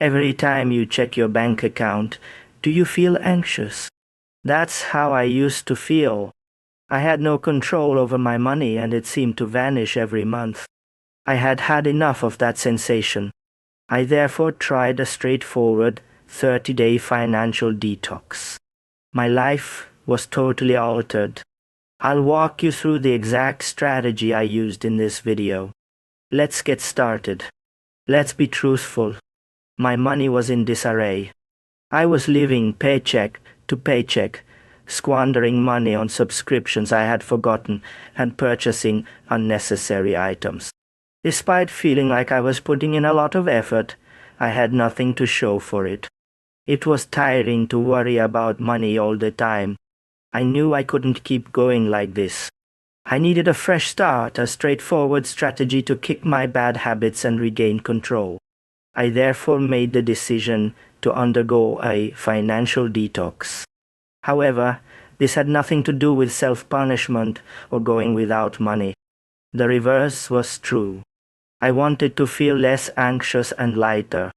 Every time you check your bank account, do you feel anxious? That's how I used to feel. I had no control over my money and it seemed to vanish every month. I had had enough of that sensation. I therefore tried a straightforward 30-day financial detox. My life was totally altered. I'll walk you through the exact strategy I used in this video. Let's get started. Let's be truthful. My money was in disarray. I was living paycheck to paycheck, squandering money on subscriptions I had forgotten and purchasing unnecessary items. Despite feeling like I was putting in a lot of effort, I had nothing to show for it. It was tiring to worry about money all the time. I knew I couldn't keep going like this. I needed a fresh start, a straightforward strategy to kick my bad habits and regain control. I therefore made the decision to undergo a financial detox. However, this had nothing to do with self-punishment or going without money. The reverse was true. I wanted to feel less anxious and lighter.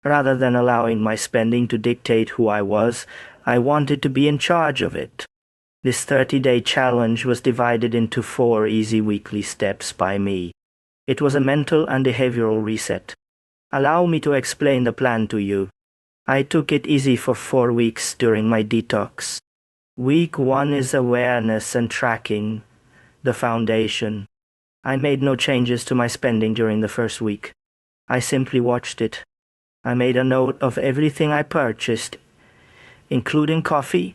Rather than allowing my spending to dictate who I was, I wanted to be in charge of it. This 30-day challenge was divided into 4 easy weekly steps by me. It was a mental and behavioral reset. Allow me to explain the plan to you. I took it easy for 4 weeks during my detox. Week 1 is awareness and tracking, the foundation. I made no changes to my spending during the first week. I simply watched it. I made a note of everything I purchased, including coffee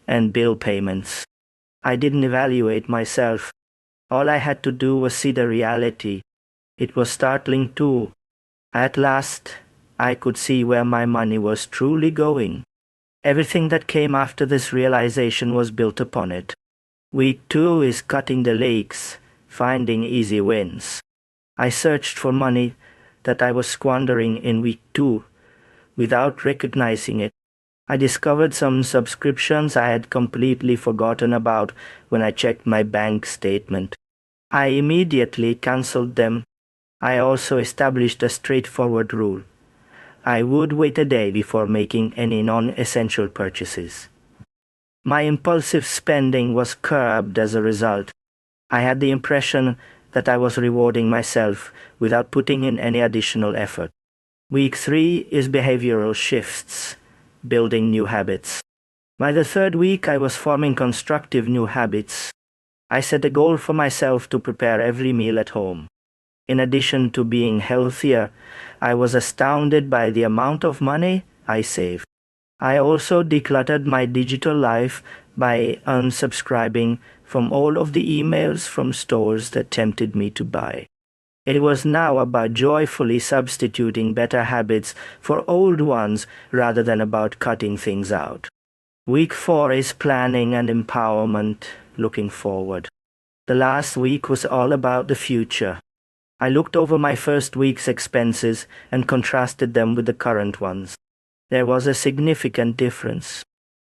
and bill payments. I didn't evaluate myself. All I had to do was see the reality. It was startling too. At last, I could see where my money was truly going. Everything that came after this realization was built upon it. Week 2 is cutting the leaks, finding easy wins. I searched for money that I was squandering in week 2 without recognizing it. I discovered some subscriptions I had completely forgotten about when I checked my bank statement. I immediately canceled them. I also established a straightforward rule. I would wait a day before making any non-essential purchases. My impulsive spending was curbed as a result. I had the impression that I was rewarding myself without putting in any additional effort. Week 3 is behavioral shifts, building new habits. By the 3rd week, I was forming constructive new habits. I set a goal for myself to prepare every meal at home. In addition to being healthier, I was astounded by the amount of money I saved. I also decluttered my digital life by unsubscribing from all of the emails from stores that tempted me to buy. It was now about joyfully substituting better habits for old ones rather than about cutting things out. Week 4 is planning and empowerment, looking forward. The last week was all about the future. I looked over my first week's expenses and contrasted them with the current ones. There was a significant difference.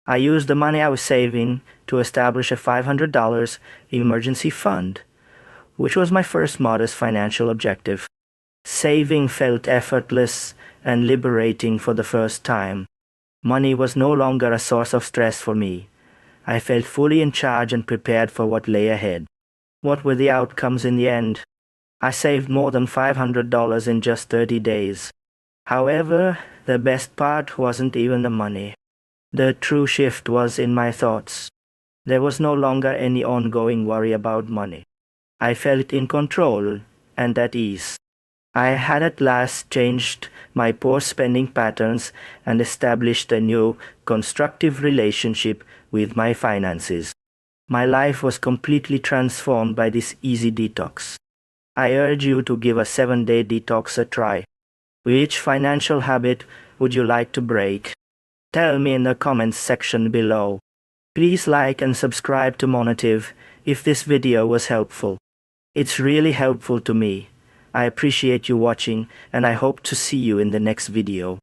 I used the money I was saving to establish a $500 emergency fund, which was my first modest financial objective. Saving felt effortless and liberating for the first time. Money was no longer a source of stress for me. I felt fully in charge and prepared for what lay ahead. What were the outcomes in the end? I saved more than $500 in just 30 days. However, the best part wasn't even the money. The true shift was in my thoughts. There was no longer any ongoing worry about money. I felt in control and at ease. I had at last changed my poor spending patterns and established a new, constructive relationship with my finances. My life was completely transformed by this easy detox. I urge you to give a 7-day detox a try. Which financial habit would you like to break? Tell me in the comments section below. Please like and subscribe to Monetive if this video was helpful. It's really helpful to me. I appreciate you watching and I hope to see you in the next video.